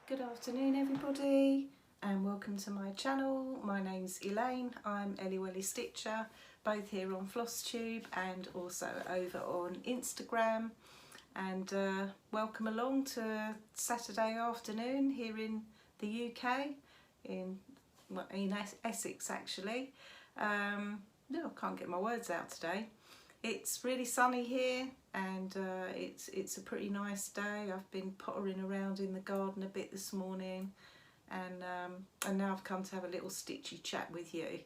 Good afternoon everybody and welcome to my channel. My name's Elaine, I'm Stitcher, both here on Flosstube and also over on Instagram, and welcome along to Saturday afternoon here in the UK, in Essex actually. No, I can't get my words out today. It's really sunny here and it's a pretty nice day. I've been pottering around in the garden a bit this morning and now I've come to have a little stitchy chat with you.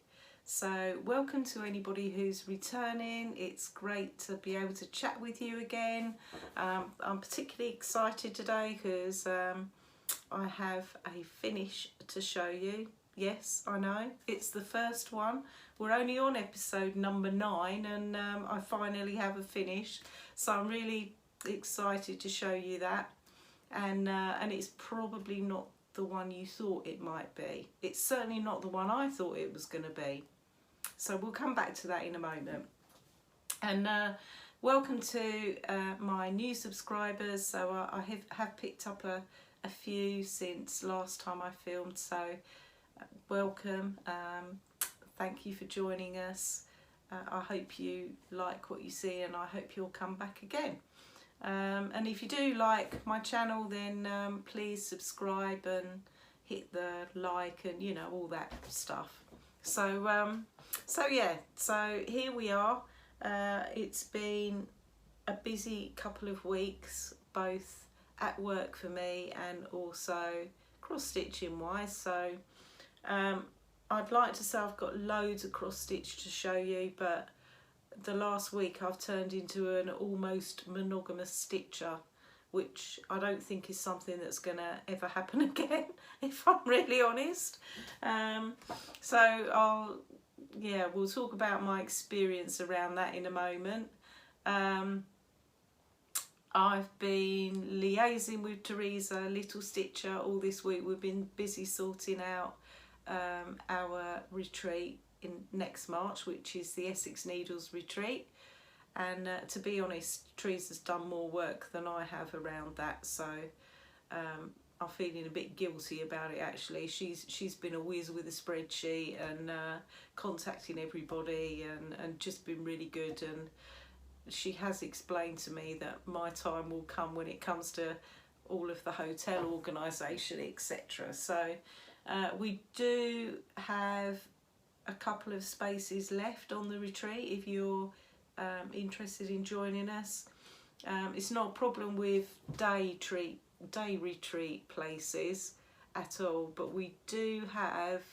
So welcome to anybody who's returning. It's great to be able to chat with you again. I'm particularly excited today because I have a finish to show you. Yes, I know, it's the first one. We're only on episode number 9 and I finally have a finish. So I'm really excited to show you that. And it's probably not the one you thought it might be. It's certainly not the one I thought it was going to be. So we'll come back to that in a moment. And welcome to my new subscribers. So I have picked up a few since last time I filmed. So welcome, thank you for joining us. I hope you like what you see and I hope you'll come back again. And if you do like my channel, then please subscribe and hit the like and you know, all that stuff. So yeah, so here we are. It's been a busy couple of weeks, both at work for me and also cross stitching wise. So I'd like to say I've got loads of cross stitch to show you, but the last week I've turned into an almost monogamous stitcher, which I don't think is something that's gonna ever happen again, if I'm really honest. So we'll talk about my experience around that in a moment. I've been liaising with Teresa, Little Stitcher, all this week. We've been busy sorting out our retreat in next March, which is the Essex Needles retreat, and to be honest, Teresa's done more work than I have around that, so I'm feeling a bit guilty about it actually. She's been a whiz with a spreadsheet and contacting everybody and just been really good, and she has explained to me that my time will come when it comes to all of the hotel organisation, etc. So we do have a couple of spaces left on the retreat if you're interested in joining us. It's not a problem with day retreat places at all, but we do have,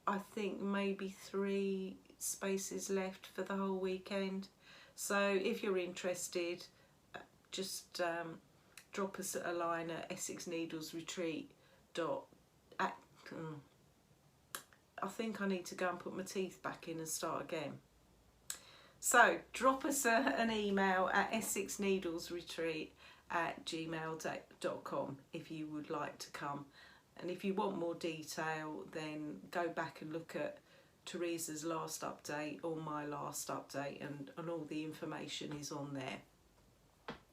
I think, maybe 3 spaces left for the whole weekend. So if you're interested, just drop us a line at essexneedlesretreat. I think I need to go and put my teeth back in and start again. So drop us an email at essexneedlesretreat@gmail.com if you would like to come. And if you want more detail, then go back and look at Teresa's last update or my last update, and all the information is on there.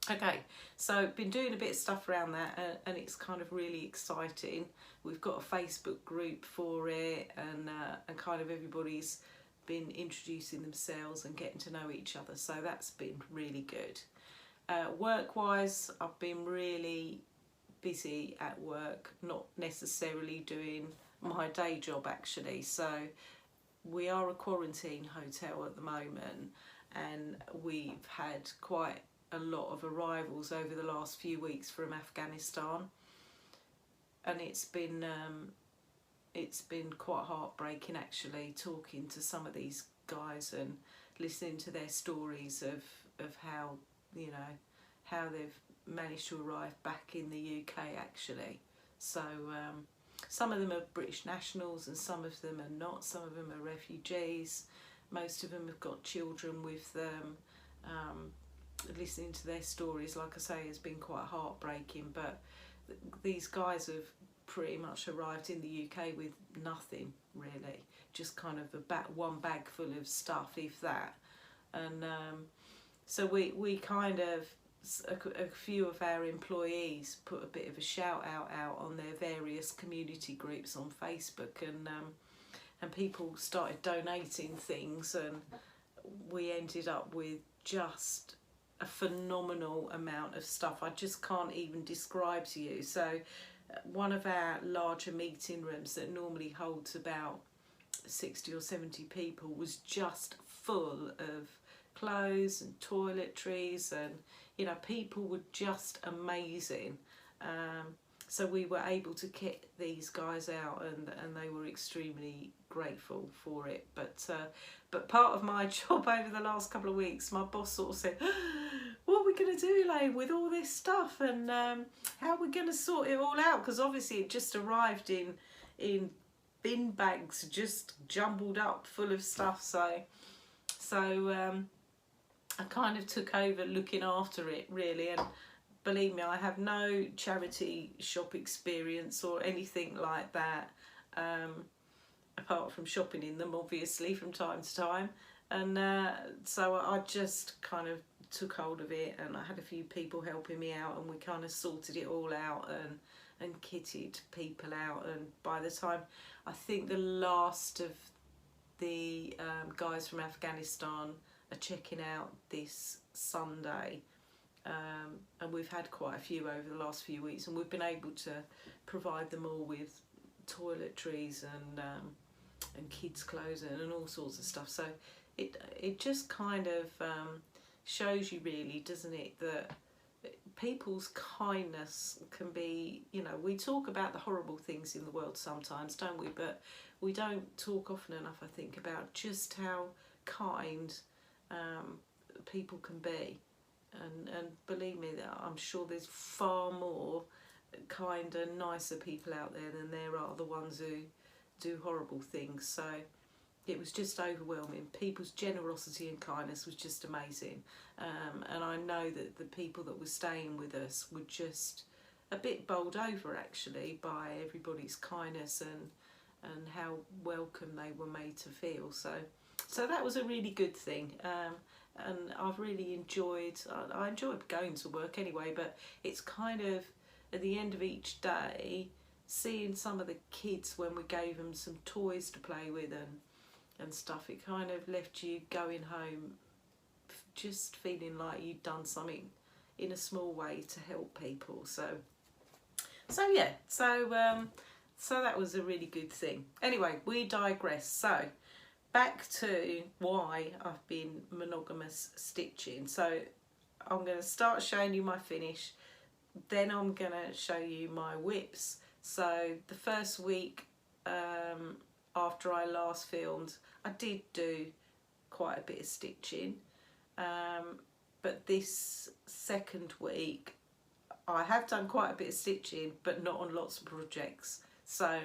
Okay, so been doing a bit of stuff around that and it's kind of really exciting. We've got a Facebook group for it, and kind of everybody's been introducing themselves and getting to know each other, so that's been really good. Work-wise, I've been really busy at work, not necessarily doing my day job actually. So we are a quarantine hotel at the moment and we've had quite a lot of arrivals over the last few weeks from Afghanistan, and it's been quite heartbreaking actually, talking to some of these guys and listening to their stories of how, you know, how they've managed to arrive back in the UK actually. So some of them are British nationals and some of them are not. Some of them are refugees. Most of them have got children with them. Listening to their stories, like I say, has been quite heartbreaking, but these guys have pretty much arrived in the UK with nothing really, just kind of one bag full of stuff, if that. And so we kind of a few of our employees put a bit of a shout out on their various community groups on Facebook, and people started donating things, and we ended up with just a phenomenal amount of stuff. I just can't even describe to you. So one of our larger meeting rooms that normally holds about 60 or 70 people was just full of clothes and toiletries, and you know, people were just amazing. So we were able to kit these guys out, and they were extremely grateful for it. But part of my job over the last couple of weeks, my boss sort of said, what are we going to do, Elaine, with all this stuff, and how are we going to sort it all out? Because obviously it just arrived in bin bags, just jumbled up full of stuff. So I kind of took over looking after it, really. And believe me, I have no charity shop experience or anything like that, apart from shopping in them, obviously, from time to time. And so I just kind of took hold of it, and I had a few people helping me out, and we kind of sorted it all out and kitted people out. And by the time, I think the last of the guys from Afghanistan are checking out this Sunday, and we've had quite a few over the last few weeks, and we've been able to provide them all with toiletries and kids' clothes and all sorts of stuff. So it just kind of shows you, really, doesn't it, that people's kindness can be, you know, we talk about the horrible things in the world sometimes, don't we? But we don't talk often enough, I think, about just how kind people can be. And believe me, that I'm sure there's far more kinder, nicer people out there than there are the ones who do horrible things. So it was just overwhelming. People's generosity and kindness was just amazing. And I know that the people that were staying with us were just a bit bowled over, actually, by everybody's kindness and how welcome they were made to feel. So that was a really good thing. And I've really enjoyed, I enjoyed going to work anyway, but it's kind of, at the end of each day, seeing some of the kids when we gave them some toys to play with and stuff, it kind of left you going home just feeling like you'd done something in a small way to help people. So yeah, so that was a really good thing. Anyway, we digress. So back to why I've been monogamous stitching. So I'm going to start showing you my finish, then I'm going to show you my whips. So the first week after I last filmed, I did do quite a bit of stitching, but this second week I have done quite a bit of stitching, but not on lots of projects. So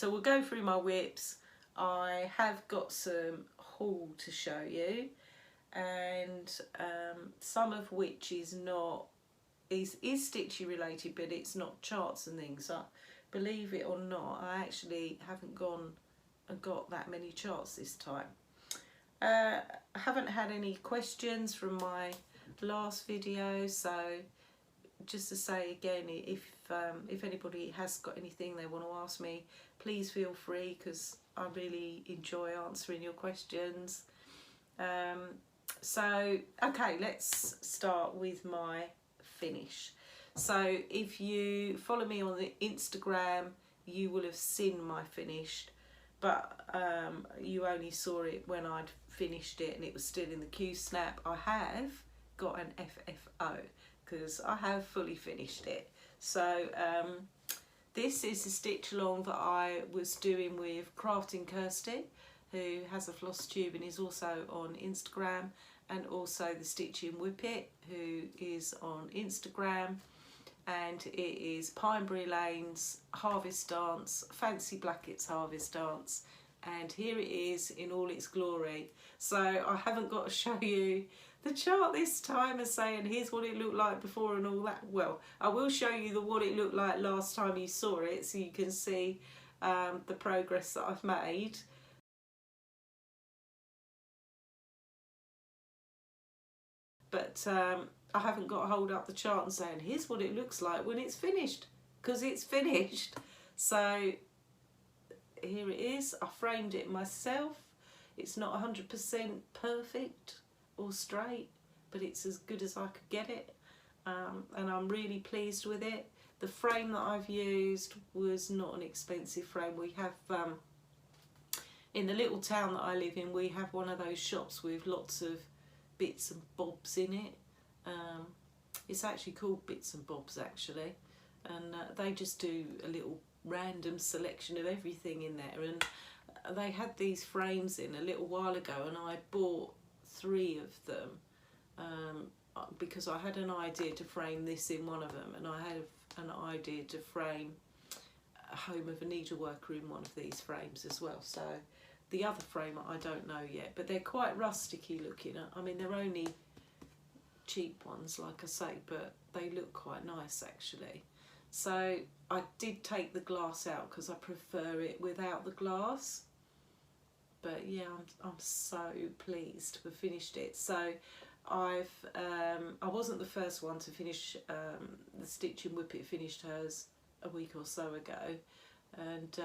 we'll go through my whips. I have got some haul to show you, and some of which is not is stitchy related, but it's not charts and things. So believe it or not, I actually haven't gone and got that many charts this time. I haven't had any questions from my last video, so just to say again, if anybody has got anything they want to ask me, please feel free, because I really enjoy answering your questions. So okay, let's start with my finish. So if you follow me on the Instagram, you will have seen my finished, but you only saw it when I'd finished it and it was still in the Q-snap. I have got an FFO because I have fully finished it. So this is a stitch along that I was doing with Crafting Kirsty, who has a floss tube and is also on Instagram, and also the Stitching Whippet, who is on Instagram, and it is Pineberry Lane's Harvest Dance, Fancy Blacket's Harvest Dance, and here it is in all its glory. So I haven't got to show you the chart this time and saying here's what it looked like before and all that. Well, I will show you what it looked like last time you saw it, so you can see the progress that I've made. but I haven't got to hold up the chart and saying here's what it looks like when it's finished, because it's finished. So here it is. I framed it myself. It's not 100% perfect or straight, but it's as good as I could get it, and I'm really pleased with it. The frame that I've used was not an expensive frame. We have in the little town that I live in, we have one of those shops with lots of bits and bobs in it. It's actually called Bits and Bobs actually, and they just do a little random selection of everything in there, and they had these frames in a little while ago, and I bought 3 of them because I had an idea to frame this in one of them, and I had an idea to frame a Home of a Needleworker in one of these frames as well. So the other frame I don't know yet, but they're quite rusticy looking. I mean, they're only cheap ones, like I say, but they look quite nice actually. So I did take the glass out because I prefer it without the glass. But yeah, I'm so pleased to have finished it. So I wasn't the first one to finish. The Stitch and Whippet finished hers a week or so ago, and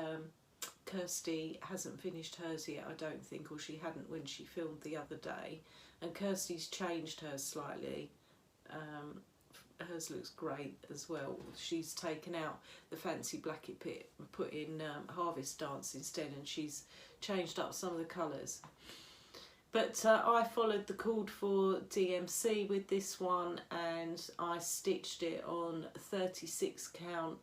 Kirsty hasn't finished hers yet, I don't think, or she hadn't when she filmed the other day. And Kirsty's changed hers slightly. Hers looks great as well. She's taken out the fancy blacket pit and put in Harvest Dance instead, and she's changed up some of the colours. But I followed the cord for DMC with this one, and I stitched it on 36 count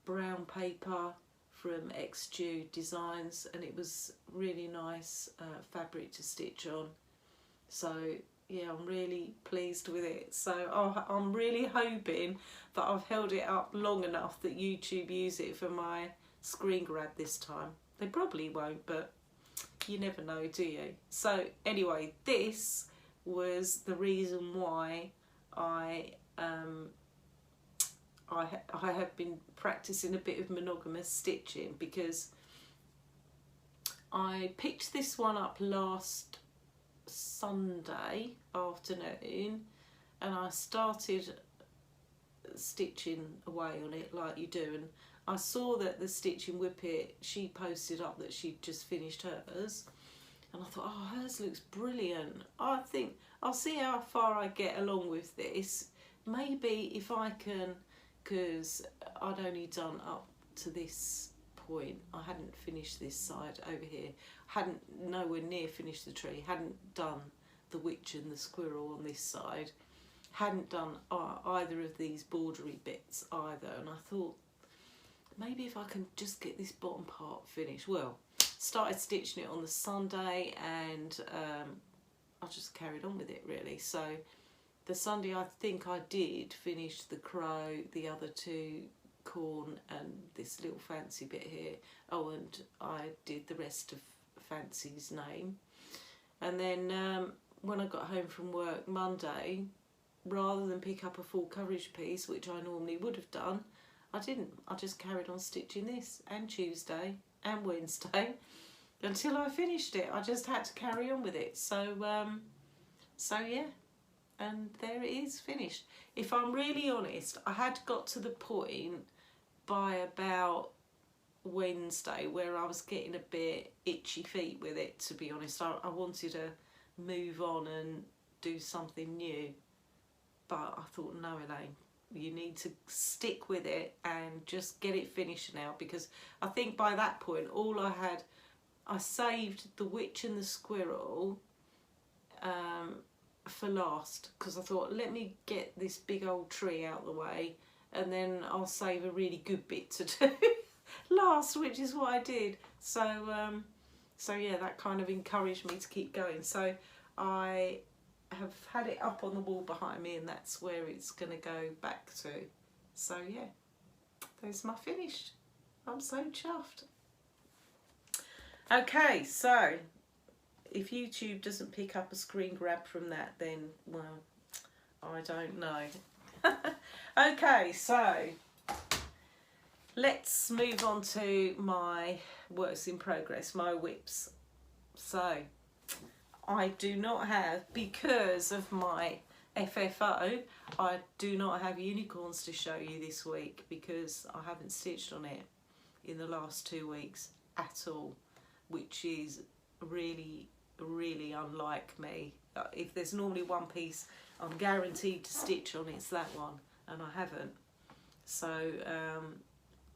brown paper from XJew Designs, and it was really nice fabric to stitch on. So yeah, I'm really pleased with it. So I'm really hoping that I've held it up long enough that YouTube use it for my screen grab this time. They probably won't, but you never know, do you? So anyway, this was the reason why I have been practicing a bit of monogamous stitching, because I picked this one up last Sunday afternoon, and I started stitching away on it like you do, and I saw that the Stitch and Whippet, she posted up that she'd just finished hers, and I thought, oh, hers looks brilliant. I think I'll see how far I get along with this. Maybe if I can, because I'd only done up to this point. I hadn't finished this side over here. Hadn't nowhere near finished the tree. Hadn't done the witch and the squirrel on this side. Hadn't done either of these bordery bits either. And I thought, maybe if I can just get this bottom part finished. Well, started stitching it on the Sunday, and I just carried on with it really. So the Sunday, I think I did finish the crow, the other 2 corn, and this little fancy bit here. Oh, and I did the rest of Fancy's name. And then when I got home from work Monday, rather than pick up a full coverage piece, which I normally would have done, I didn't. I just carried on stitching this, and Tuesday and Wednesday until I finished it. I just had to carry on with it. So yeah, and there it is, finished. If I'm really honest, I had got to the point by about Wednesday where I was getting a bit itchy feet with it, to be honest. I wanted to move on and do something new, but I thought, no, Elaine, you need to stick with it and just get it finished now, because I think by that point I saved the witch and the squirrel for last, because I thought, let me get this big old tree out of the way and then I'll save a really good bit to do last, which is what I did. So yeah, that kind of encouraged me to keep going. So I have had it up on the wall behind me, and that's where it's going to go back to. So yeah, there's my finish. I'm so chuffed. Okay, so if YouTube doesn't pick up a screen grab from that, then, well, I don't know. Okay, so let's move on to my works in progress, my whips. So I do not have, because of my FFO, I do not have unicorns to show you this week because I haven't stitched on it in the last 2 weeks at all, which is really unlike me. If there's normally one piece I'm guaranteed to stitch on, it's that one, and I haven't. So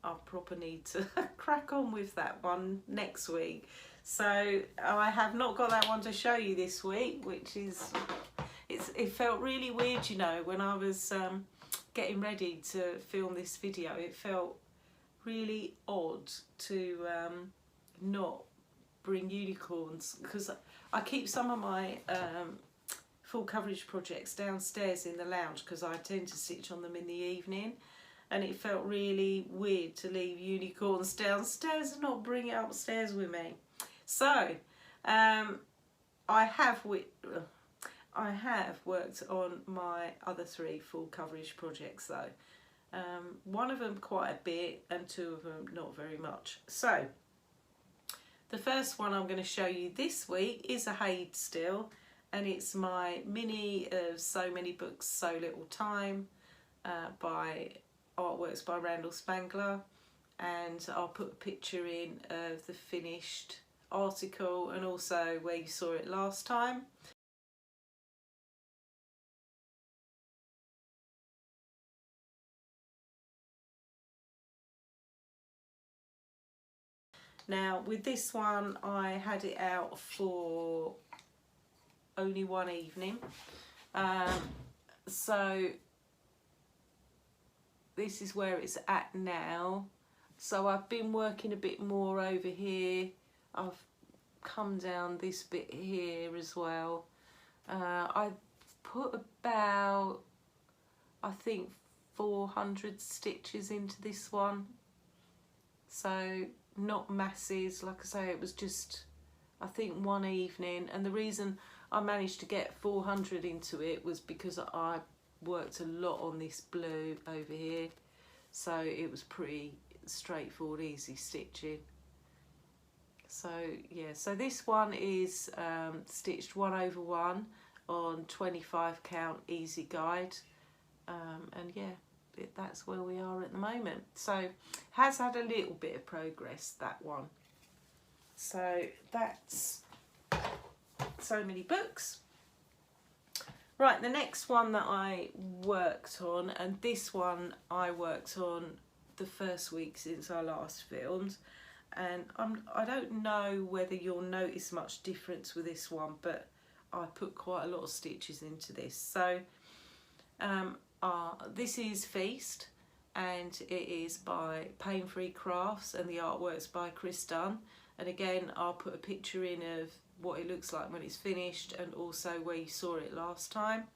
I proper need to crack on with that one next week. So I have not got that one to show you this week, which is, it felt really weird, you know, when I was getting ready to film this video. It felt really odd to not bring unicorns, because I keep some of my full coverage projects downstairs in the lounge because I tend to stitch on them in the evening, and it felt really weird to leave unicorns downstairs and not bring it upstairs with me. So I have worked on my other 3 full coverage projects though. One of them quite a bit and 2 of them not very much. So the first one I'm going to show you this week is a Haid still, and it's my mini of So Many Books, So Little Time by Artworks by Randall Spangler, and I'll put a picture in of the finished article and also where you saw it last time. Now with this one I had it out for only one evening, so this is where it's at now. So I've been working a bit more over here. I've come down this bit here as well. I put about, I think, 400 stitches into this one, so not masses. Like I say, it was just, I think, one evening, and the reason I managed to get 400 into it was because I worked a lot on this blue over here, so it was pretty straightforward, easy stitching. So yeah, so this one is stitched 1/1 on 25 count easy guide, and yeah, that's where we are at the moment. So has had a little bit of progress, that one. So that's So Many Books. Right, the next one that I worked on, and this one I worked on the first week since I last filmed, and I don't know whether you'll notice much difference with this one, but I put quite a lot of stitches into this. So this is Feast, and it is by Pain Free Crafts, and the artwork's by Chris Dunn. And again, I'll put a picture in of what it looks like when it's finished, and also where you saw it last time.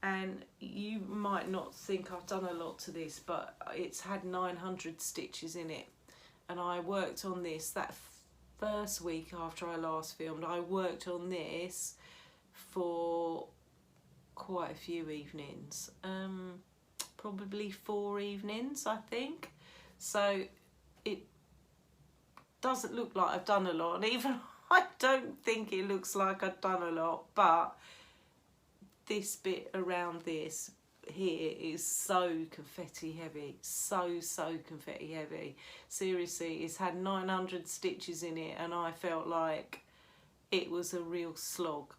And you might not think I've done a lot to this, but it's had 900 stitches in it, and I worked on this that first week after I last filmed. I worked on this for quite a few evenings, probably 4 evenings, I think. So it doesn't look like I've done a lot, and even I don't think it looks like I've done a lot, but this bit around this here is so confetti heavy, so confetti heavy. Seriously, it's had 900 stitches in it, and I felt like it was a real slog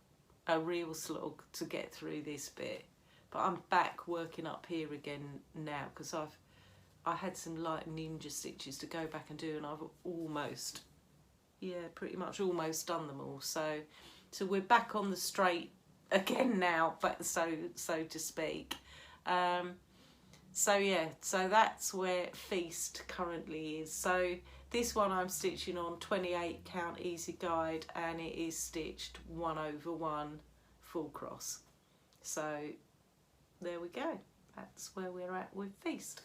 to get through this bit. But I'm back working up here again now, because I had some light ninja stitches to go back and do, and I've almost, yeah, pretty much almost done them all. So we're back on the straight again now, but so to speak. So yeah, so that's where Feast currently is. So this one I'm stitching on 28 count easy guide, and it is stitched 1/1 full cross. So there we go, that's where we're at with Feast.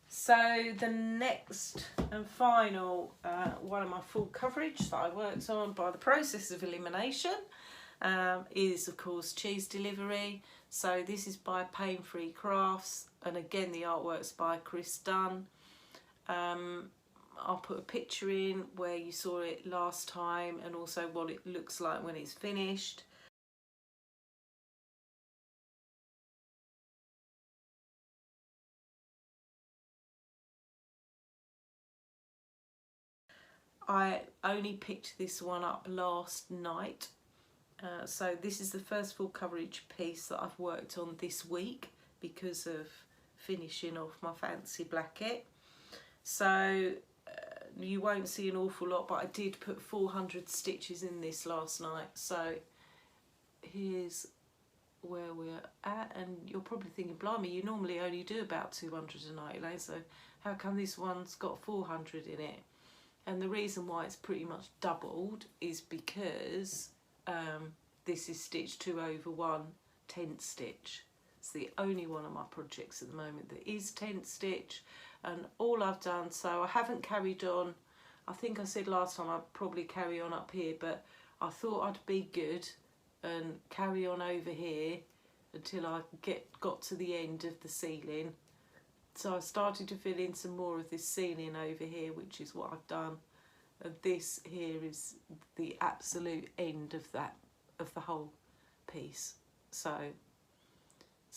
So the next and final one of my full coverage that I worked on by the process of elimination is, of course, Cheese Delivery. So this is by Pain Free Crafts, and again the artwork's by Chris Dunn. I'll put a picture in where you saw it last time and also what it looks like when it's finished. I only picked this one up last night, so this is the first full coverage piece that I've worked on this week because of finishing off my fancy blanket. So you won't see an awful lot, but I did put 400 stitches in this last night. So here's where we're at, and you're probably thinking, blimey, you normally only do about 200 a night, Elaine, so how come this one's got 400 in it? And the reason why it's pretty much doubled is because this is stitch 2/1 tent stitch. It's the only one of my projects at the moment that is tent stitch, and all I've done, so I haven't carried on. I think I said last time I'd probably carry on up here, but I thought I'd be good and carry on over here until I got to the end of the ceiling. So I started to fill in some more of this ceiling over here, which is what I've done. And this here is the absolute end of the whole piece. So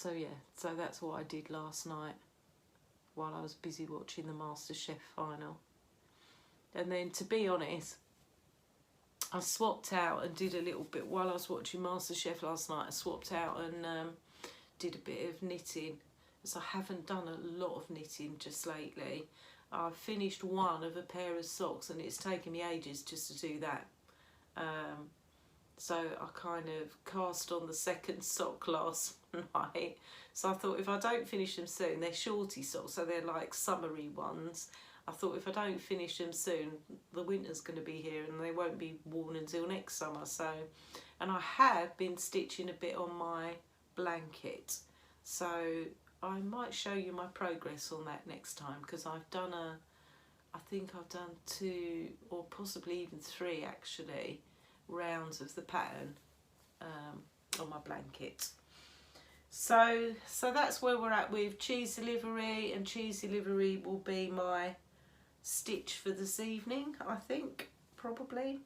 yeah, so that's what I did last night while I was busy watching the MasterChef final. And then, to be honest, I swapped out and did a little bit while I was watching MasterChef last night. I swapped out and did a bit of knitting, because I haven't done a lot of knitting just lately. I've finished one of a pair of socks and it's taken me ages just to do that. So I kind of cast on the second sock last night. So I thought, if I don't finish them soon, they're shorty socks, so they're like summery ones. I thought, if I don't finish them soon, the winter's going to be here and they won't be worn until next summer. So, and I have been stitching a bit on my blanket, so I might show you my progress on that next time, because I've done I think I've done 2 or possibly even 3 actually rounds of the pattern on my blanket. So that's where we're at with cheese delivery, and cheese delivery will be my stitch for this evening, I think, probably.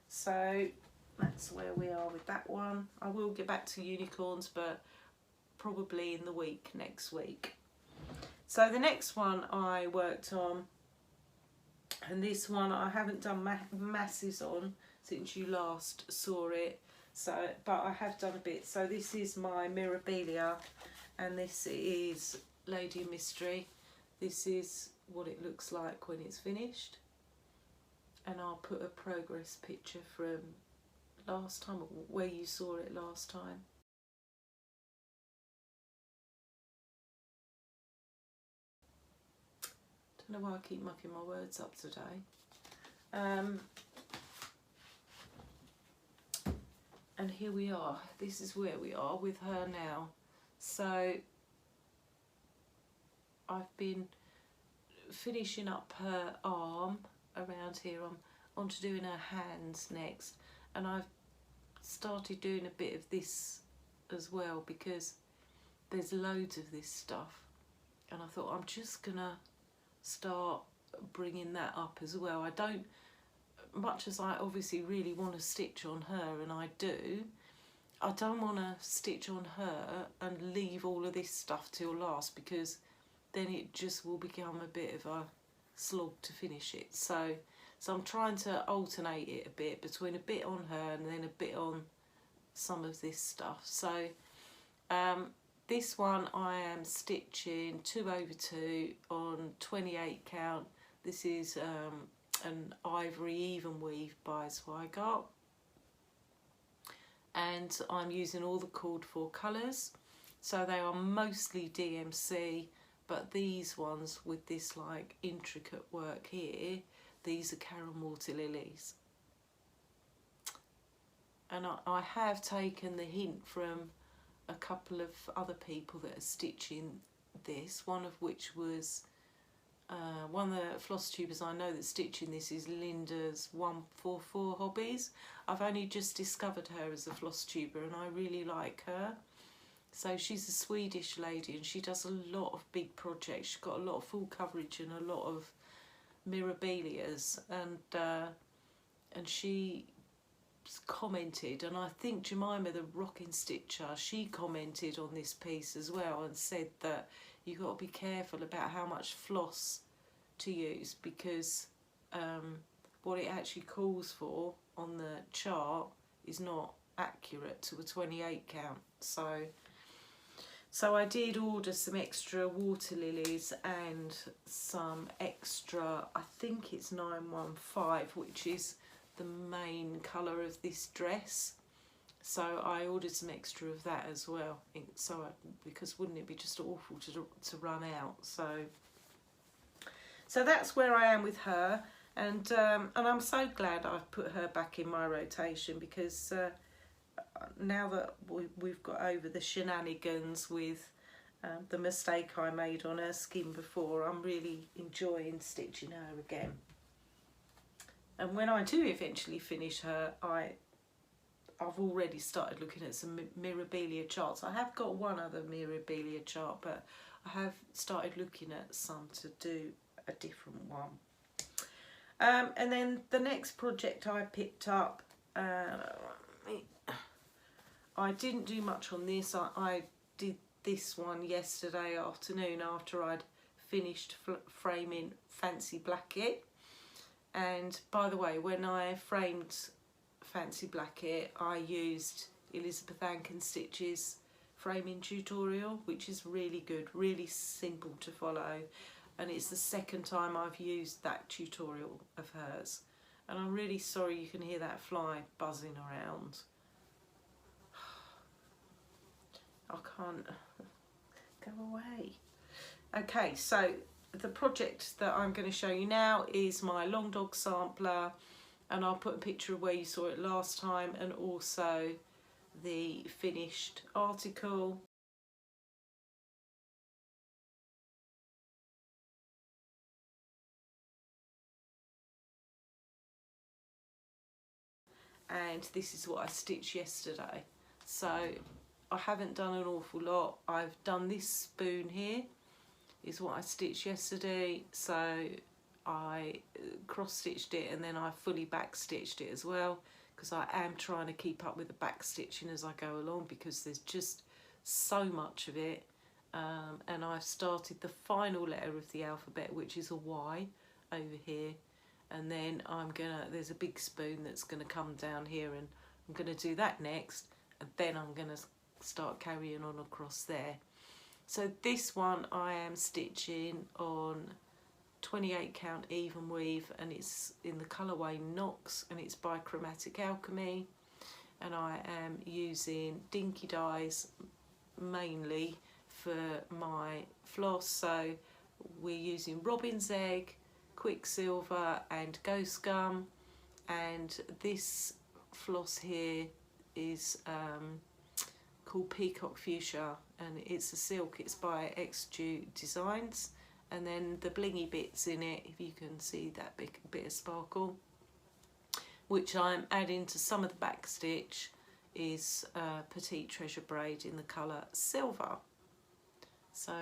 So that's where we are with that one. I will get back to unicorns, but probably in the week next week. So the next one I worked on, and this one I haven't done masses on since you last saw it, so but I have done a bit. So this is my Mirabilia, and this is Lady of Mystery. This is what it looks like when it's finished, and I'll put a progress picture from last time, where you saw it last time. Don't know why I keep mucking my words up today. And here we are. This is where we are with her now. So I've been finishing up her arm around here. I'm on to doing her hands next, and I've started doing a bit of this as well because there's loads of this stuff, and I thought I'm just gonna start bringing that up as well. I don't, much as I obviously really want to stitch on her, and I do, I don't want to stitch on her and leave all of this stuff till last, because then it just will become a bit of a slog to finish it. So I'm trying to alternate it a bit between a bit on her and then a bit on some of this stuff. So this one I am stitching 2/2 on 28 count. This is an ivory even weave by Zweigart, and I'm using all the called for colours. So they are mostly DMC, but these ones with this like intricate work here, these are Karen Water Lilies. And I have taken the hint from a couple of other people that are stitching this, one of which was one of the Flosstubers I know that's stitching this is Linda's 144 Hobbies. I've only just discovered her as a Flosstuber and I really like her. So she's a Swedish lady and she does a lot of big projects. She's got a lot of full coverage and a lot of mirabilias, and she commented, and I think Jemima the Rocking Stitcher, she commented on this piece as well and said that you've got to be careful about how much floss to use, because what it actually calls for on the chart is not accurate to a 28 count. So I did order some extra water lilies and some extra, I think it's 915, which is the main colour of this dress. So I ordered some extra of that as well. Because wouldn't it be just awful to run out? So that's where I am with her, and I'm so glad I've put her back in my rotation, because now that we've got over the shenanigans with the mistake I made on her skin before, I'm really enjoying stitching her again. And when I do eventually finish her, I've already started looking at some mirabilia charts. I have got one other mirabilia chart, but I have started looking at some to do a different one. And then the next project I picked up, I didn't do much on this. I did this one yesterday afternoon after I'd finished framing Fancy Blacket. And by the way, when I framed Fancy Blacket, I used Elizabeth Ankin Stitch's framing tutorial, which is really good, really simple to follow. And it's the second time I've used that tutorial of hers. And I'm really sorry you can hear that fly buzzing around. I can't go away. Okay, so the project that I'm going to show you now is my long dog sampler, and I'll put a picture of where you saw it last time and also the finished article. And this is what I stitched yesterday. So I haven't done an awful lot. I've done this spoon here, is what I stitched yesterday. So I cross stitched it and then I fully back stitched it as well, because I am trying to keep up with the back stitching as I go along, because there's just so much of it. And I've started the final letter of the alphabet, which is a Y over here. And then there's a big spoon that's going to come down here, and I'm going to do that next, and then I'm going to start carrying on across there. So this one I am stitching on 28 count even weave, and it's in the colourway Knox, and it's by Chromatic Alchemy, and I am using dinky dyes mainly for my floss. So we're using Robin's Egg, Quicksilver and Ghost Gum, and this floss here is called Peacock Fuchsia, and it's a silk. It's by XG Designs, and then the blingy bits in it, if you can see that bit of sparkle, which I'm adding to some of the back stitch, is Petite Treasure Braid in the colour Silver. So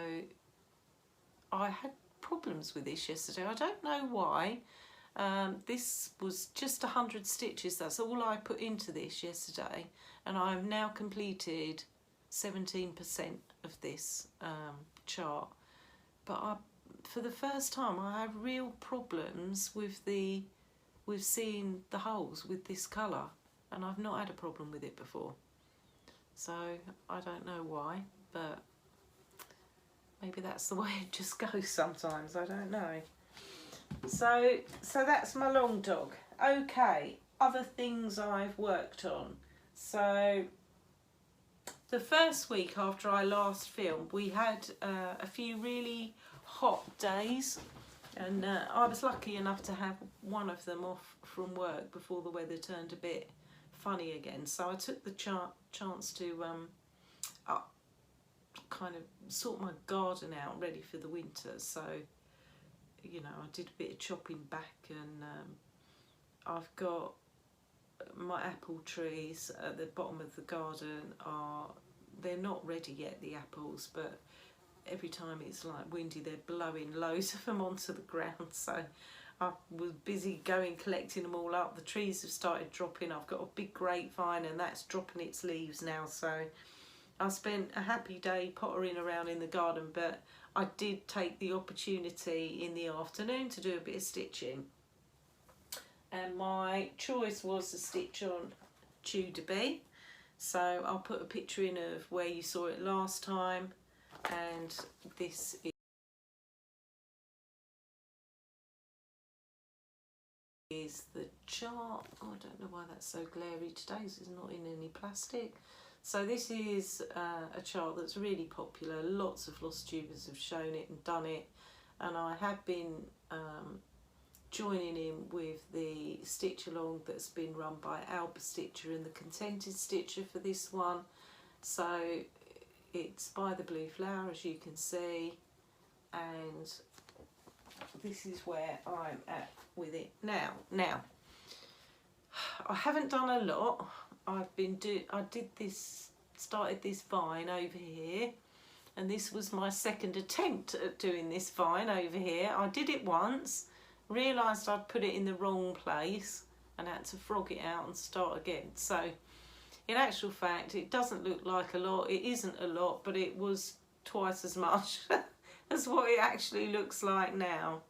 I had problems with this yesterday. I don't know why. This was just 100 stitches. That's all I put into this yesterday, and I've now completed 17% of this chart. But for the first time, I have real problems with seeing the holes with this colour, and I've not had a problem with it before. So I don't know why, but maybe that's the way it just goes sometimes, I don't know. So that's my long dog. Okay, other things I've worked on. So the first week after I last filmed, we had a few really hot days, and I was lucky enough to have one of them off from work before the weather turned a bit funny again. So I took the chance to kind of sort my garden out ready for the winter. So, you know, I did a bit of chopping back, and I've got my apple trees at the bottom of the garden are they're not ready yet, the apples, but every time it's like windy they're blowing loads of them onto the ground. So I was busy going collecting them all up. The trees have started dropping. I've got a big grapevine and that's dropping its leaves now, so I spent a happy day pottering around in the garden, but I did take the opportunity in the afternoon to do a bit of stitching, and my choice was to stitch on MommalovesyouGB. So I'll put a picture in of where you saw it last time, and this is the chart. Oh, I don't know why that's so glary today, this is not in any plastic. So this is a chart that's really popular. Lots of Flosstubers have shown it and done it, and I have been joining in with the stitch along that's been run by Albastitcher and the Contented Stitcher for this one. So it's by the blue flower, as you can see, and this is where I'm at with it now. I haven't done a lot. Started this vine over here, and this was my second attempt at doing this vine over here. I did it once, realised I'd put it in the wrong place and had to frog it out and start again. So in actual fact it doesn't look like a lot, it isn't a lot, but it was twice as much as what it actually looks like now.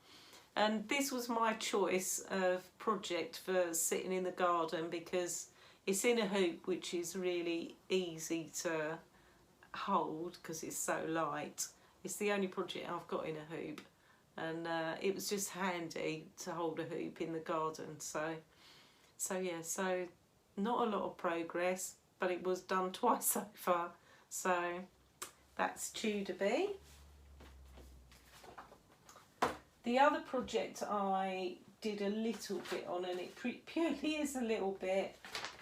And this was my choice of project for sitting in the garden because it's in a hoop, which is really easy to hold because it's so light. It's the only project I've got in a hoop, and it was just handy to hold a hoop in the garden. So yeah, so not a lot of progress, but it was done twice so far. So that's MommalovesyouGB. The other project I did a little bit on, and it purely is a little bit,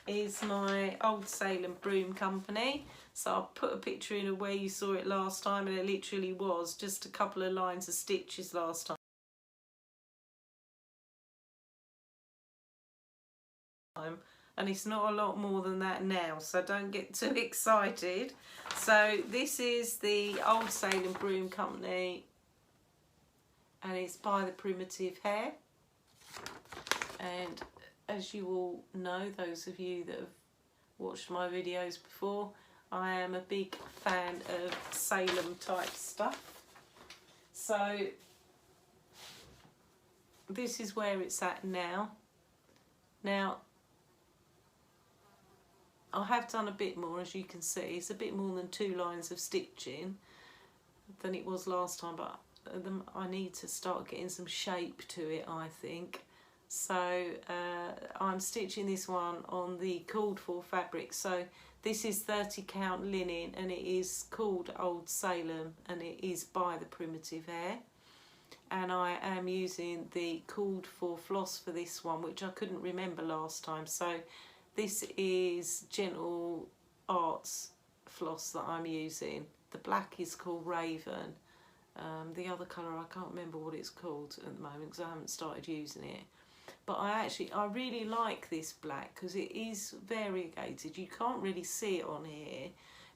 is my old Salem broom company. So I'll put a picture in of where you saw it last time, and it literally was just a couple of lines of stitches last time, and it's not a lot more than that now, so don't get too excited. So this is the old Salem broom company, and it's by the Primitive Hare. And as you all know, those of you that have watched my videos before, I am a big fan of Salem type stuff. So this is where it's at now. Now I have done a bit more, as you can see. It's a bit more than 2 lines of stitching than it was last time, but I need to start getting some shape to it, I think. So I'm stitching this one on the called for fabric. So this is 30 count linen, and it is called Old Salem, and it is by the Primitive Hare. And I am using the called for floss for this one, which I couldn't remember last time. So this is Gentle Arts floss that I'm using. The black is called Raven. The other colour, I can't remember what it's called at the moment because I haven't started using it. But I really like this black because it is variegated. You can't really see it on here,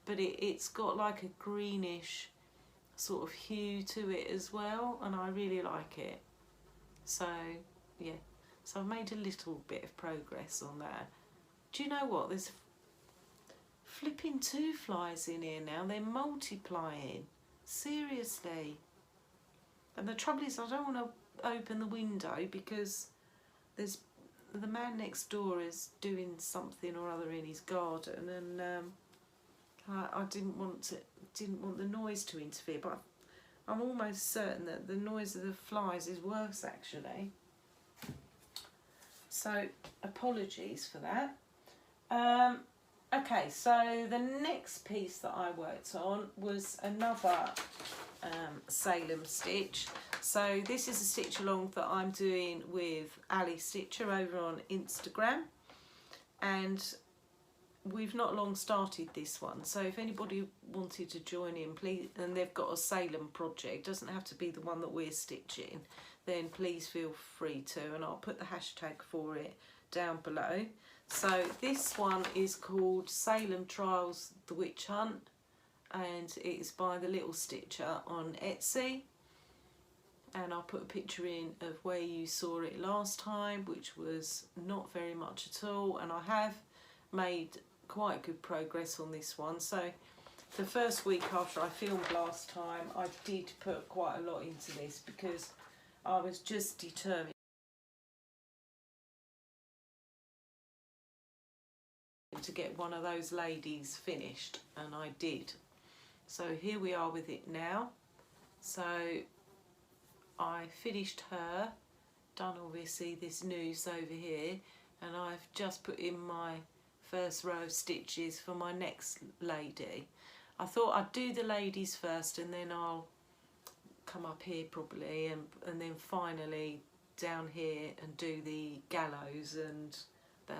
but it's got like a greenish sort of hue to it as well, and I really like it. So yeah, so I've made a little bit of progress on that. Do you know what? There's flipping 2 flies in here now. They're multiplying. Seriously. And the trouble is, I don't want to open the window because there's the man next door is doing something or other in his garden, and I didn't want the noise to interfere. But I'm almost certain that the noise of the flies is worse actually. So apologies for that. Okay, so the next piece that I worked on was another Salem stitch. So this is a stitch along that I'm doing with Albastitcher over on Instagram, and we've not long started this one. So if anybody wanted to join in, please, and they've got a Salem project, doesn't have to be the one that we're stitching, then please feel free to, and I'll put the hashtag for it down below. So this one is called Salem Trials The Witch Hunt, and it's by the Little Stitcher on Etsy, and I'll put a picture in of where you saw it last time, which was not very much at all, and I have made quite good progress on this one. So the first week after I filmed last time, I did put quite a lot into this because I was just determined to get one of those ladies finished, and I did. So here we are with it now. So I finished her, done obviously this noose over here, and I've just put in my first row of stitches for my next lady. I thought I'd do the ladies first and then I'll come up here probably and then finally down here and do the gallows and the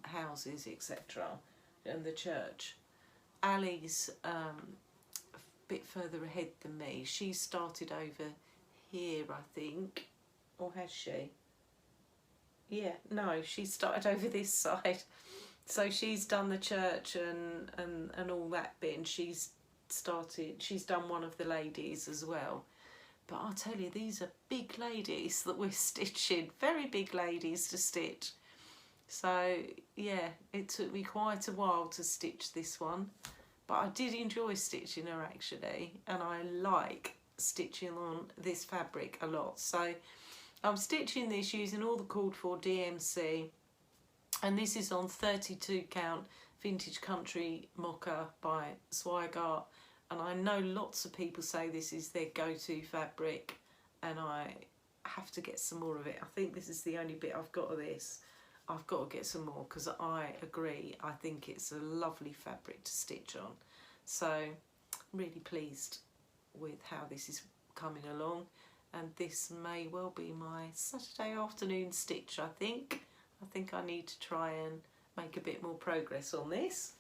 houses, etc., and the church. Ali's a bit further ahead than me. She started over here, I think, or has she? Yeah, no, she started over this side. So she's done the church and all that bit, and she's done one of the ladies as well. But I'll tell you, these are big ladies that we're stitching, very big ladies to stitch. So yeah, it took me quite a while to stitch this one, but I did enjoy stitching her actually, and I like stitching on this fabric a lot. So I'm stitching this using all the called for DMC, and this is on 32 count Vintage Country Mocha by Zweigart, and I know lots of people say this is their go-to fabric, and I have to get some more of it. I think this is the only bit I've got of this. I've got to get some more because I agree, I think it's a lovely fabric to stitch on. So I'm really pleased with how this is coming along, and this may well be my Saturday afternoon stitch. I think I need to try and make a bit more progress on this.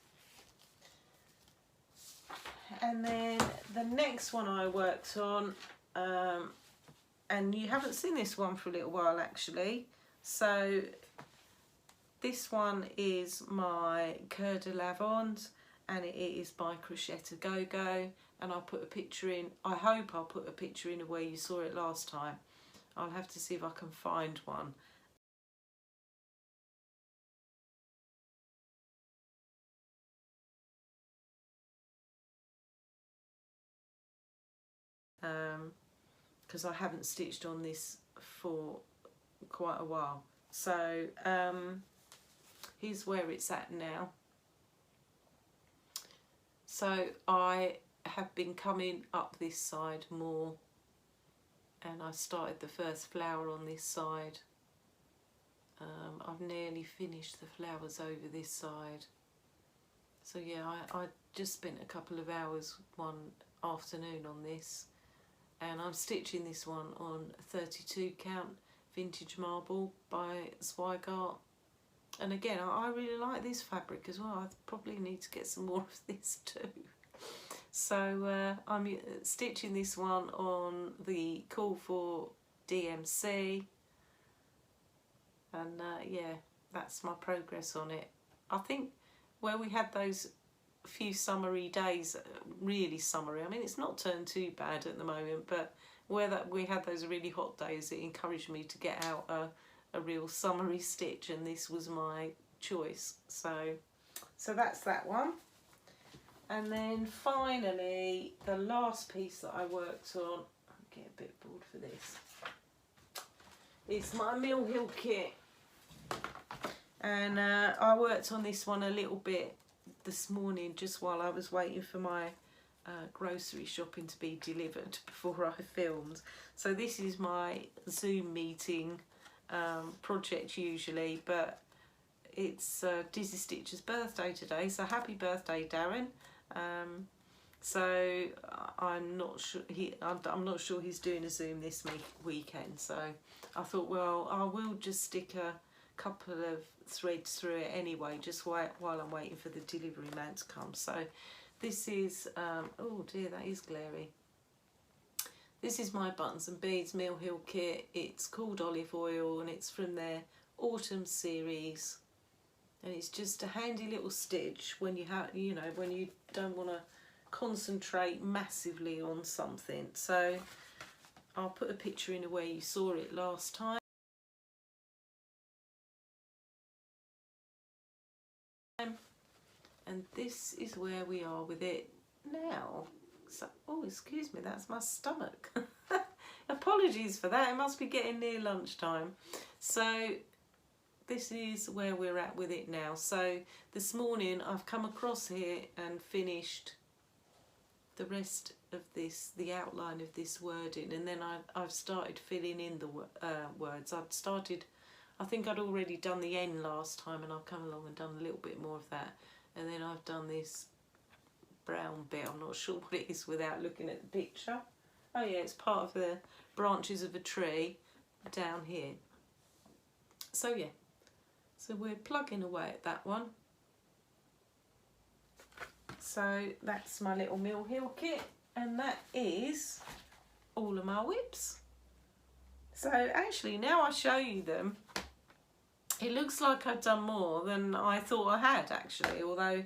And then the next one I worked on, and you haven't seen this one for a little while actually, so this one is my Curdle Avond, and it is by Crochetta Go-Go, and I'll put a picture in. I hope I'll put a picture in of where you saw it last time. I'll have to see if I can find one. Because I haven't stitched on this for quite a while. So here's where it's at now. So I have been coming up this side more, and I started the first flower on this side. I've nearly finished the flowers over this side. So yeah, I just spent a couple of hours one afternoon on this, and I'm stitching this one on 32 count Vintage Marble by Zweigart. And again, I really like this fabric as well. I probably need to get some more of this too. So I'm stitching this one on the call for DMC, and yeah, that's my progress on it. I think where we had those few summery days, really summery, I mean it's not turned too bad at the moment, but where we had those really hot days, it encouraged me to get out a real summery stitch, and this was my choice. So that's that one. And then finally the last piece that I worked on, I'll get a bit bored for this, it's my Mill Hill kit, and I worked on this one a little bit this morning just while I was waiting for my grocery shopping to be delivered before I filmed. So this is my Zoom meeting project usually, but it's Dizzystitcher's birthday today, so happy birthday, Darren. So I'm not sure he's doing a Zoom this weekend, so I thought, well, I will just stick a couple of threads through it anyway, just while I'm waiting for the delivery man to come. So this is oh dear, that is glary. This is my Buttons and Beads Mill Hill kit. It's called Olive Oil, and it's from their autumn series, and it's just a handy little stitch when you have, when you don't want to concentrate massively on something. So I'll put a picture in where you saw it last time. And this is where we are with it now. So, oh, excuse me, that's my stomach. Apologies for that, it must be getting near lunchtime. So this is where we're at with it now. So this morning I've come across here and finished the rest of this, the outline of this wording, and then I've started filling in the words. I think I'd already done the N last time, and I've come along and done a little bit more of that. And then I've done this brown bit, I'm not sure what it is without looking at the picture. Oh yeah, it's part of the branches of a tree down here. So yeah, so we're plugging away at that one. So that's my little Mill Hill kit, and that is all of my whips. So actually, now I show you them, it looks like I've done more than I thought I had actually, although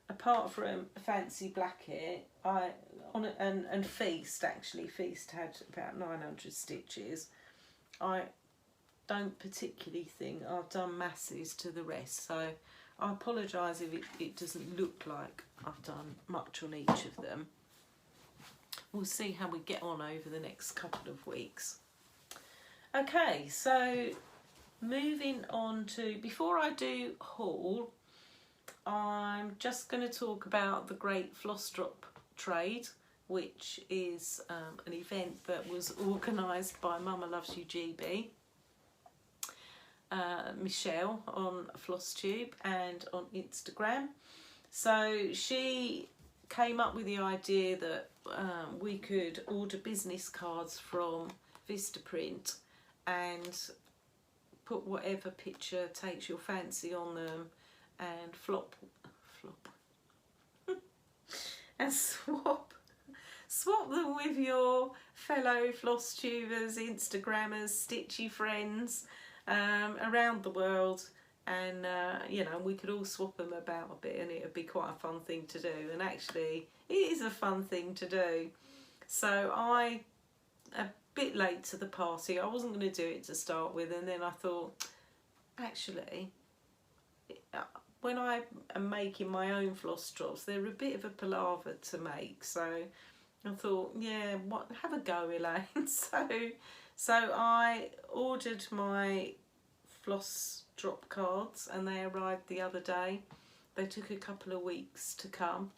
apart from Fancy Blacket and Feast, actually Feast had about 900 stitches, I don't particularly think I've done masses to the rest, so I apologise if it doesn't look like I've done much on each of them. We'll see how we get on over the next couple of weeks. Okay, so moving on to, before I do haul, I'm just going to talk about the Great Floss Drop Trade, which is an event that was organised by MommalovesyouGB, Michelle on Flosstube and on Instagram. So she came up with the idea that we could order business cards from Vistaprint and put whatever picture takes your fancy on them and flop and swap them with your fellow Flosstubers, Instagrammers, stitchy friends around the world, and you know, we could all swap them about a bit, and it would be quite a fun thing to do. And actually it is a fun thing to do. So a bit late to the party, I wasn't going to do it to start with, and then I thought, actually, when I am making my own floss drops, they're a bit of a palaver to make, so I thought, yeah, have a go, Elaine. So I ordered my floss drop cards, and they arrived the other day. They took a couple of weeks to come,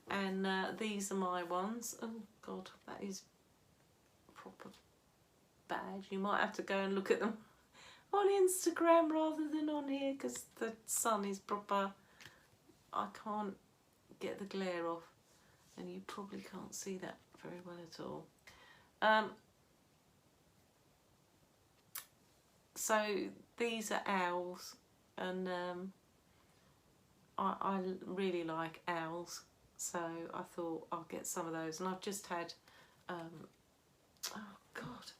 and these are my ones. Oh God, that is proper bad. You might have to go and look at them on Instagram rather than on here, because the sun is proper, I can't get the glare off, and you probably can't see that very well at all. So these are owls, and I really like owls, so I thought I'll get some of those. And I've just had oh God,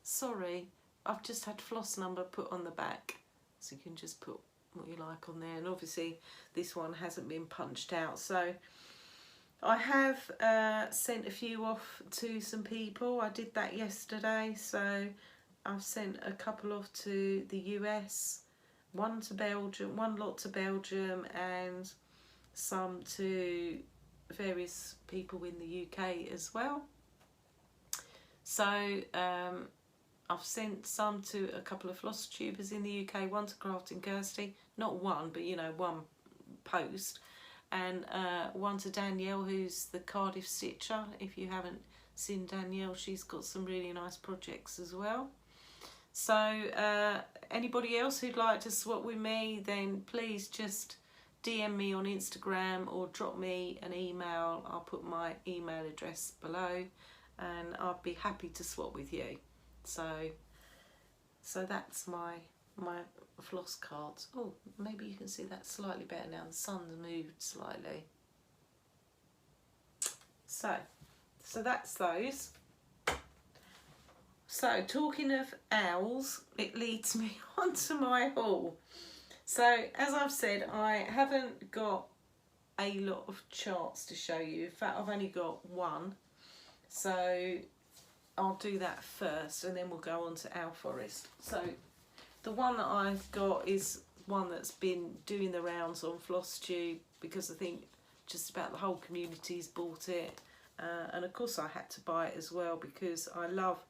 sorry, I've just had floss number put on the back, so you can just put what you like on there. And obviously this one hasn't been punched out, so I have sent a few off to some people. I did that yesterday, so I've sent a couple off to the US, one to Belgium, one lot to Belgium, and some to various people in the UK as well. So I've sent some to a couple of Flosstubers in the UK, one to Crafting Kirsty, not one, but you know, one post, and one to Danielle, who's the Cardiffstitcher. If you haven't seen Danielle, she's got some really nice projects as well. So anybody else who'd like to swap with me, then please just DM me on Instagram or drop me an email. I'll put my email address below, and I'll be happy to swap with you. So that's my floss cards. Oh, maybe you can see that slightly better now. The sun's moved slightly. So that's those. So talking of owls, it leads me on to my haul. So as I've said, I haven't got a lot of charts to show you. In fact, I've only got one, so I'll do that first and then we'll go on to our forest. So the one that I've got is one that's been doing the rounds on Flosstube, because I think just about the whole community's bought it, and of course I had to buy it as well because I love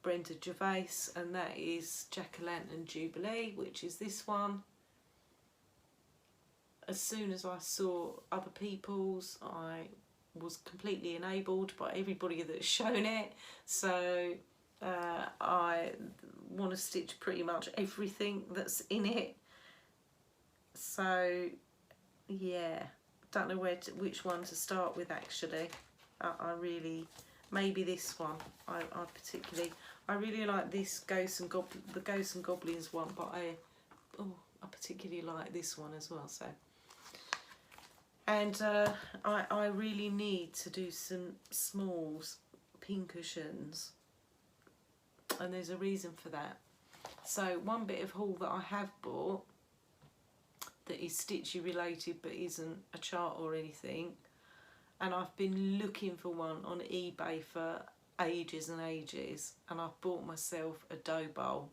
Brenda Gervais, and that is Jack-o'-lantern Jubilee, which is this one. As soon as I saw other people's, I was completely enabled by everybody that's shown it, so I want to stitch pretty much everything that's in it. So yeah, don't know which one to start with actually. I really, maybe this one. I really like this the Ghosts and Goblins one, but I particularly like this one as well. So, and I really need to do some smalls, pincushions, and there's a reason for that. So one bit of haul that I have bought that is stitchy related but isn't a chart or anything, and I've been looking for one on eBay for ages and ages, and I've bought myself a dough bowl.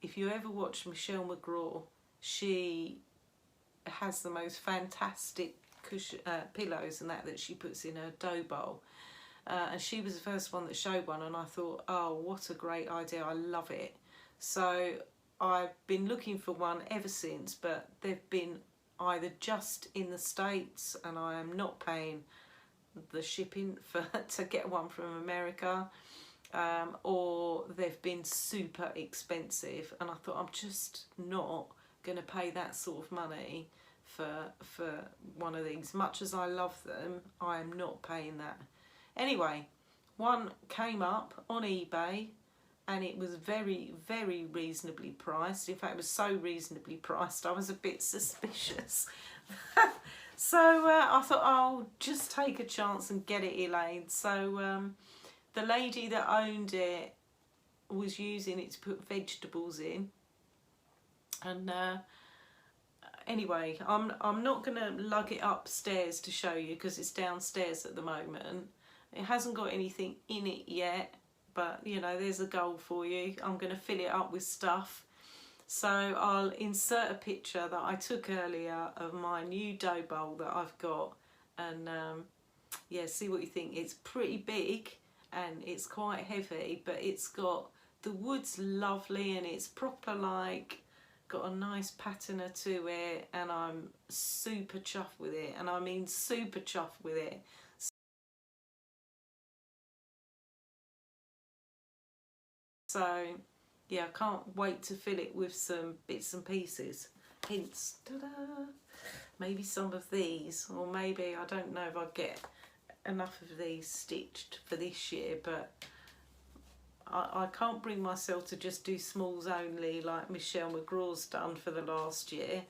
If you ever watch Michelle McGraw, she has the most fantastic pillows and that she puts in her dough bowl, and she was the first one that showed one, and I thought, oh, what a great idea, I love it. So I've been looking for one ever since, but they've been either just in the States and I am not paying the shipping to get one from America, or they've been super expensive, and I thought I'm just not going to pay that sort of money for one of these. Much as I love them, I am not paying that. Anyway, one came up on eBay and it was very, very reasonably priced. In fact, it was so reasonably priced I was a bit suspicious. So I thought I'll just take a chance and get it, Elaine. So the lady that owned it was using it to put vegetables in, and anyway, I'm not going to lug it upstairs to show you because it's downstairs at the moment. It hasn't got anything in it yet, but you know, there's a goal for you. I'm going to fill it up with stuff. So I'll insert a picture that I took earlier of my new dough bowl that I've got, and yeah, see what you think. It's pretty big and it's quite heavy, but it's got, the wood's lovely and it's proper, like, got a nice patina to it, and I'm super chuffed with it, and I mean super chuffed with it. So yeah, I can't wait to fill it with some bits and pieces. Hints, ta-da, maybe some of these, or maybe, I don't know if I'll get enough of these stitched for this year, but I can't bring myself to just do smalls only like Michelle McGraw's done for the last year,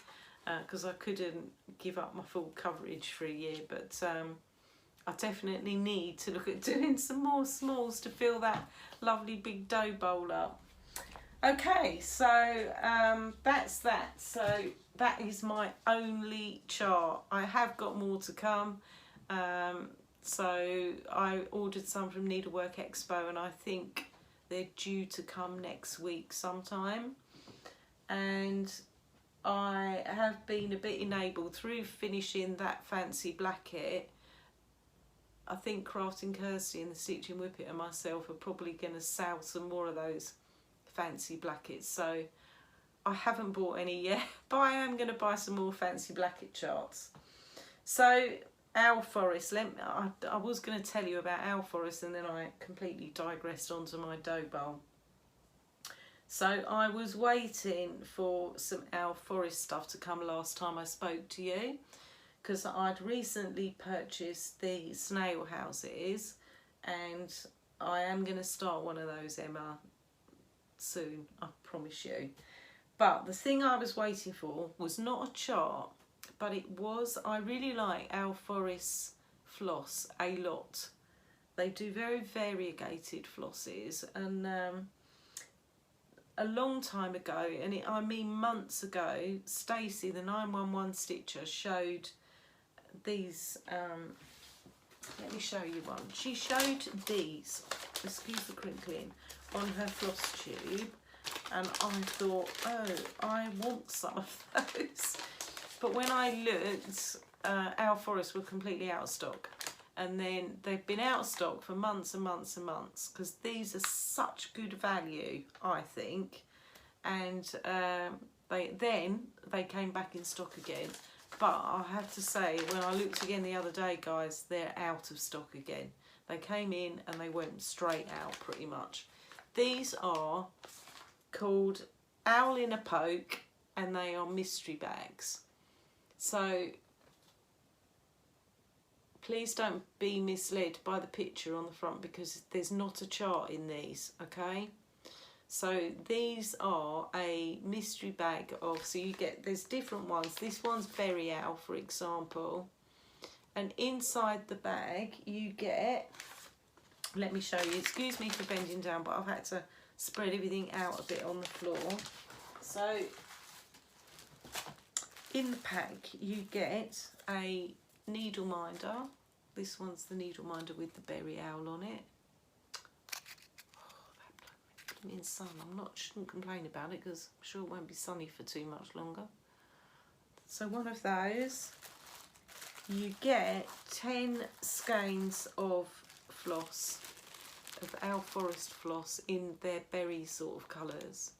because I couldn't give up my full coverage for a year, but I definitely need to look at doing some more smalls to fill that lovely big dough bowl up. Okay, so that's that. So that is my only chart. I have got more to come. So I ordered some from Needlework Expo, and I think they're due to come next week sometime. And I have been a bit enabled through finishing that fancy blacket. I think Crafting Kirsty and the Stitching Whippet and myself are probably going to sell some more of those fancy blackets. So I haven't bought any yet, but I am going to buy some more fancy blacket charts. So Owl Forest, I was going to tell you about Owl Forest, and then I completely digressed onto my dough bowl. So I was waiting for some Owl Forest stuff to come last time I spoke to you, because I'd recently purchased the snail houses, and I am going to start one of those, Emma, soon, I promise you. But the thing I was waiting for was not a chart, but it was, I really like Owl Forest floss a lot. They do very variegated flosses, and a long time ago, and I mean months ago, Stacey, the 911 stitcher, showed these, let me show you one. She showed these, excuse the crinkling, on her floss tube, and I thought, oh, I want some of those. But when I looked, our Forest were completely out of stock. And then they've been out of stock for months and months and months, because these are such good value, I think. And they came back in stock again. But I have to say, when I looked again the other day, guys, they're out of stock again. They came in and they went straight out pretty much. These are called Owl in a Poke, and they are mystery bags. So please don't be misled by the picture on the front, because there's not a chart in these, okay? So these are a mystery bag of, so you get, there's different ones. This one's Berry Owl, for example. And inside the bag you get, let me show you, excuse me for bending down, but I've had to spread everything out a bit on the floor. So in the pack you get a needle minder. This one's the needle minder with the Berry Owl on it. Oh, that put me in sun. Shouldn't complain about it, because I'm sure it won't be sunny for too much longer. So one of those. You get 10 skeins of floss, of our Forest floss, in their berry sort of colours.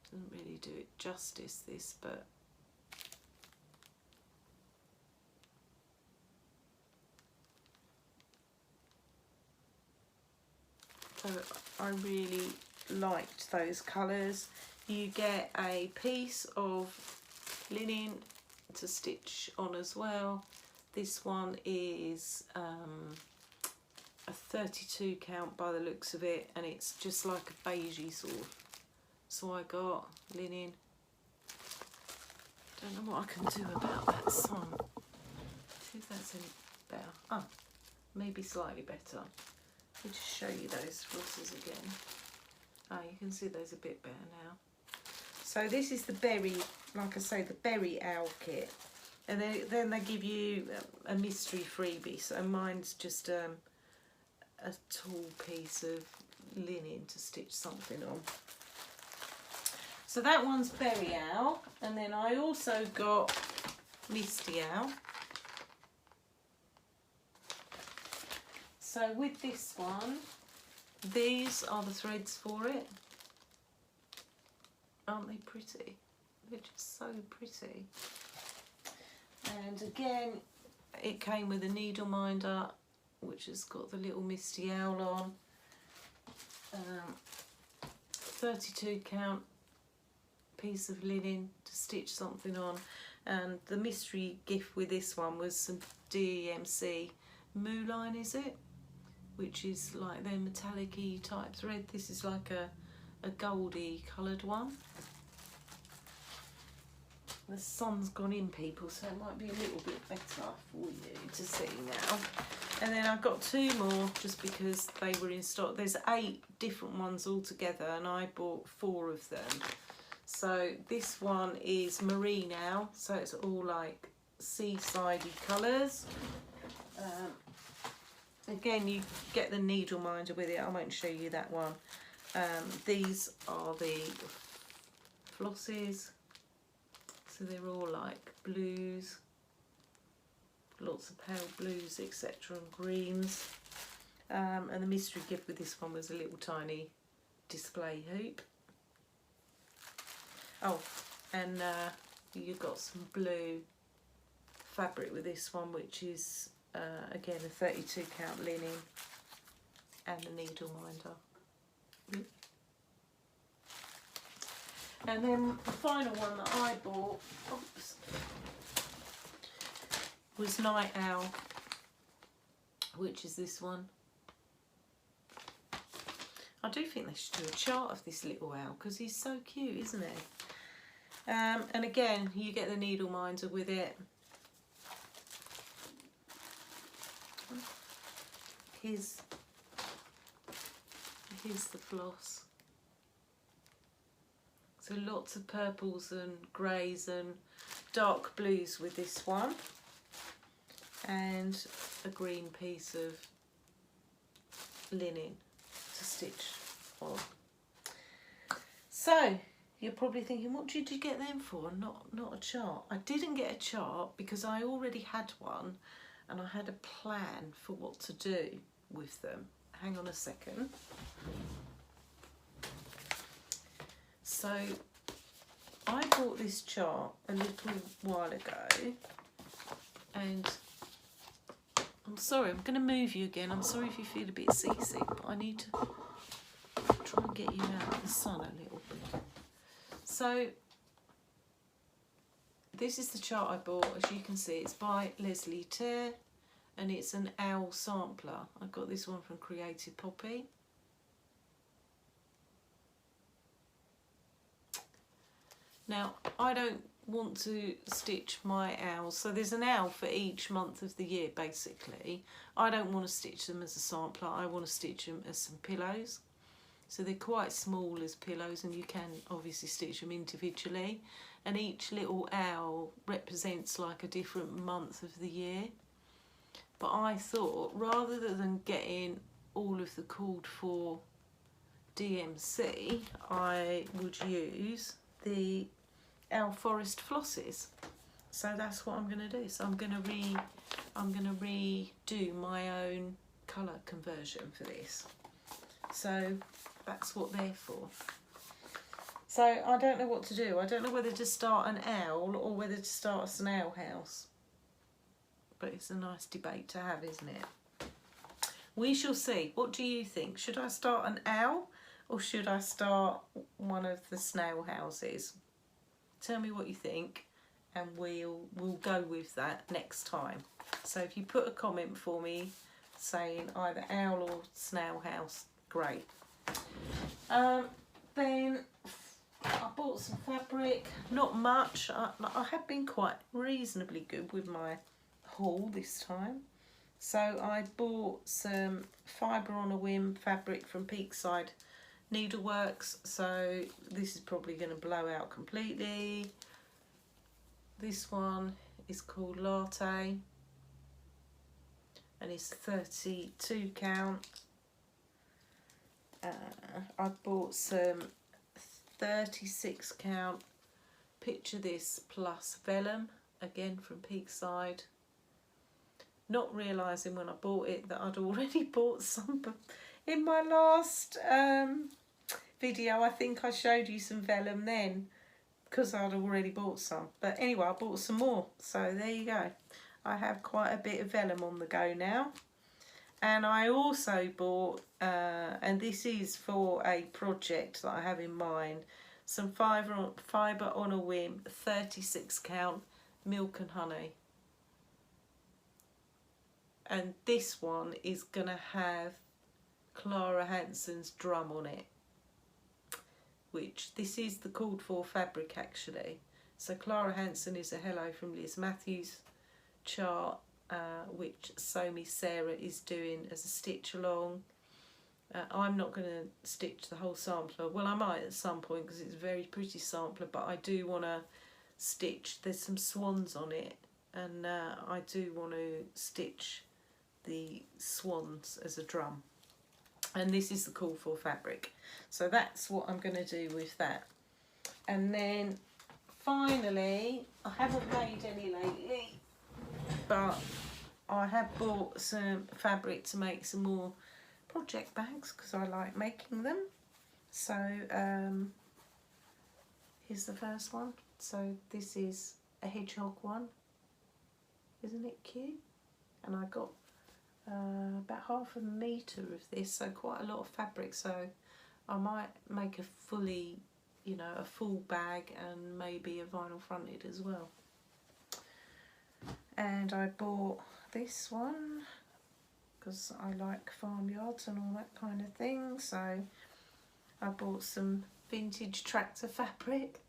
Doesn't really do it justice, this, but so I really liked those colours. You get a piece of linen to stitch on as well. This one is a 32 count by the looks of it, and it's just like a beigey sort of. So I got linen. Don't know what I can do about that sun. See if that's any better. Oh, maybe slightly better. Let me just show you those flosses again. Oh, you can see those a bit better now. So this is the berry, like I say, the Berry Owl kit. And then they give you a mystery freebie. So mine's just a tall piece of linen to stitch something on. So that one's Berry Owl. And then I also got Misty Owl. So with this one, these are the threads for it. Aren't they pretty? They're just so pretty. And again, it came with a needle minder, which has got the little Misty Owl on. 32 count piece of linen to stitch something on. And the mystery gift with this one was some DMC Mooline, is it? Which is like their metallic-y type thread. This is like a goldy coloured one. The sun's gone in, people, so it might be a little bit better for you to see now. And then I've got two more just because they were in stock. There's 8 different ones altogether, and I bought 4 of them. So this one is Marine Owl, so it's all like seasidey colours. Again, you get the needle minder with it. I won't show you that one. These are the flosses. So they're all like blues, lots of pale blues, etc., and greens. And the mystery gift with this one was a little tiny display hoop. Oh, and you got some blue fabric with this one, which is again a 32 count linen, and the needle minder. And then the final one that I bought, oops, was Night Owl, which is this one. I do think they should do a chart of this little owl, because he's so cute, isn't he? And again, you get the needle minder with it. Here's the floss. So lots of purples and greys and dark blues with this one. and a green piece of linen to stitch on. So you're probably thinking, what did you get them for? Not a chart. I didn't get a chart because I already had one and I had a plan for what to do with them. Hang on a second. So I bought this chart a little while ago, and I'm sorry, I'm going to move you again. I'm sorry if you feel a bit seasick, but I need to try and get you out of the sun a little bit. So this is the chart I bought. As you can see, it's by Leslie Terre and it's an owl sampler. I got this one from Creative Poppy. Now, I don't want to stitch my owls, so there's an owl for each month of the year basically. I don't want to stitch them as a sampler, I want to stitch them as some pillows. So they're quite small as pillows, and you can obviously stitch them individually, and each little owl represents like a different month of the year. But I thought, rather than getting all of the called for DMC, I would use the Owl Forest flosses. So that's what I'm going to do. So I'm going to redo my own colour conversion for this. So that's what they're for. So I don't know what to do. I don't know whether to start an owl or whether to start a snail house. But it's a nice debate to have, isn't it? We shall see. What do you think? Should I start an owl or should I start one of the snail houses? Tell me what you think and we'll go with that next time. So if you put a comment for me saying either owl or snail house, great. Then I bought some fabric, not much. I have been quite reasonably good with my haul this time. So I bought some fibre on a whim fabric from Peakside Needleworks. So this is probably going to blow out completely. This one is called Latte and it's 32 count. I bought some 36 count Picture This plus vellum, again from Peakside. Not realising when I bought it that I'd already bought some in my last video. I think I showed you some vellum then because I'd already bought some. But anyway, I bought some more. So there you go. I have quite a bit of vellum on the go now. And I also bought, and this is for a project that I have in mind, some fibre on a whim, 36 count milk and honey. And this one is going to have Clara Hanson's drum on it, which this is the called for fabric actually. So Clara Hanson is a Hello from Liz Matthews chart, which Sew Me Sarah is doing as a stitch along. I'm not going to stitch the whole sampler. Well, I might at some point because it's a very pretty sampler, but I do want to stitch, there's some swans on it, and I do want to stitch the swans as a drum. And this is the call for fabric. So that's what I'm going to do with that. And then finally, I haven't made any lately, but I have bought some fabric to make some more project bags because I like making them. So here's the first one. So this is a hedgehog one. Isn't it cute? And I got about 1/2 metre of this, so quite a lot of fabric. So I might make a fully, you know, a full bag and maybe a vinyl fronted as well. And I bought this one because I like farmyards and all that kind of thing. So I bought some vintage tractor fabric.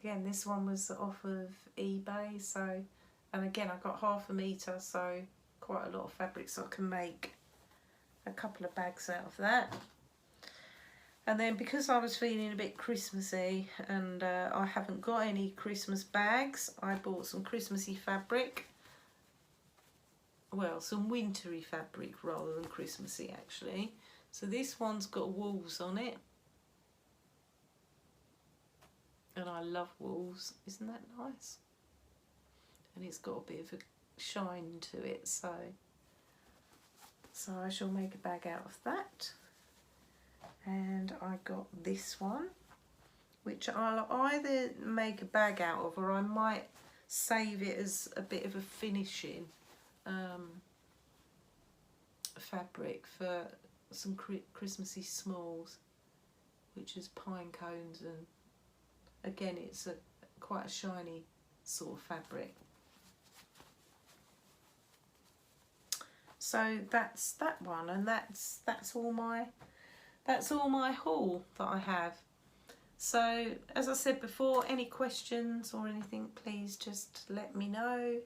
Again, this one was off of eBay. So, and again, I got 1/2 metre, so quite a lot of fabric, so I can make a couple of bags out of that. And then because I was feeling a bit Christmassy and I haven't got any Christmas bags, I bought some Christmassy fabric. well, some wintry fabric rather than Christmassy actually. So this one's got wolves on it. And I love wolves, isn't that nice? And it's got a bit of a shine to it, so I shall make a bag out of that. And I got this one, which I'll either make a bag out of, or I might save it as a bit of a finishing fabric for some Christmassy smalls, which is pine cones, and again it's quite a shiny sort of fabric. So that's that one, and that's all my haul that I have. So as I said before, any questions or anything, please just let me know.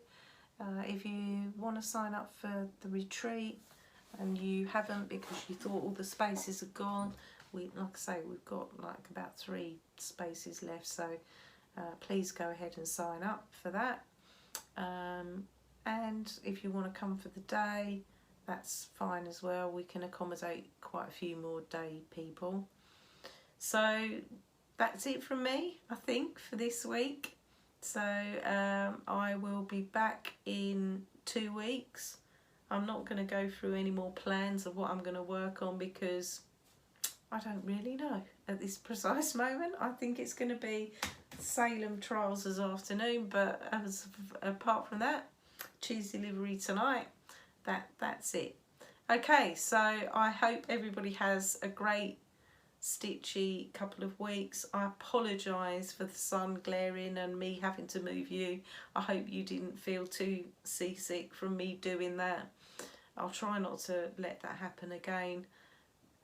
If you want to sign up for the retreat and you haven't because you thought all the spaces are gone, like I say, we've got like about 3 spaces left, so please go ahead and sign up for that. And if you want to come for the day, that's fine as well. We can accommodate quite a few more day people. So that's it from me, I think, for this week. So I will be back in 2 weeks. I'm not going to go through any more plans of what I'm going to work on because I don't really know at this precise moment. I think it's going to be Salem trials this afternoon, but apart from that, cheese delivery tonight. That's it. Okay, so I hope everybody has a great stitchy couple of weeks. I apologise for the sun glaring and me having to move you. I hope you didn't feel too seasick from me doing that. I'll try not to let that happen again.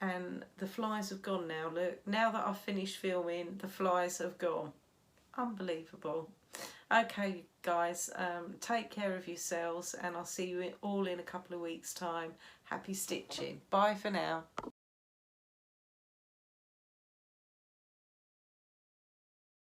And the flies have gone now. Look, now that I've finished filming, the flies have gone. Unbelievable. Okay guys, take care of yourselves, and I'll see you all in a couple of weeks time. Happy stitching. Bye for now.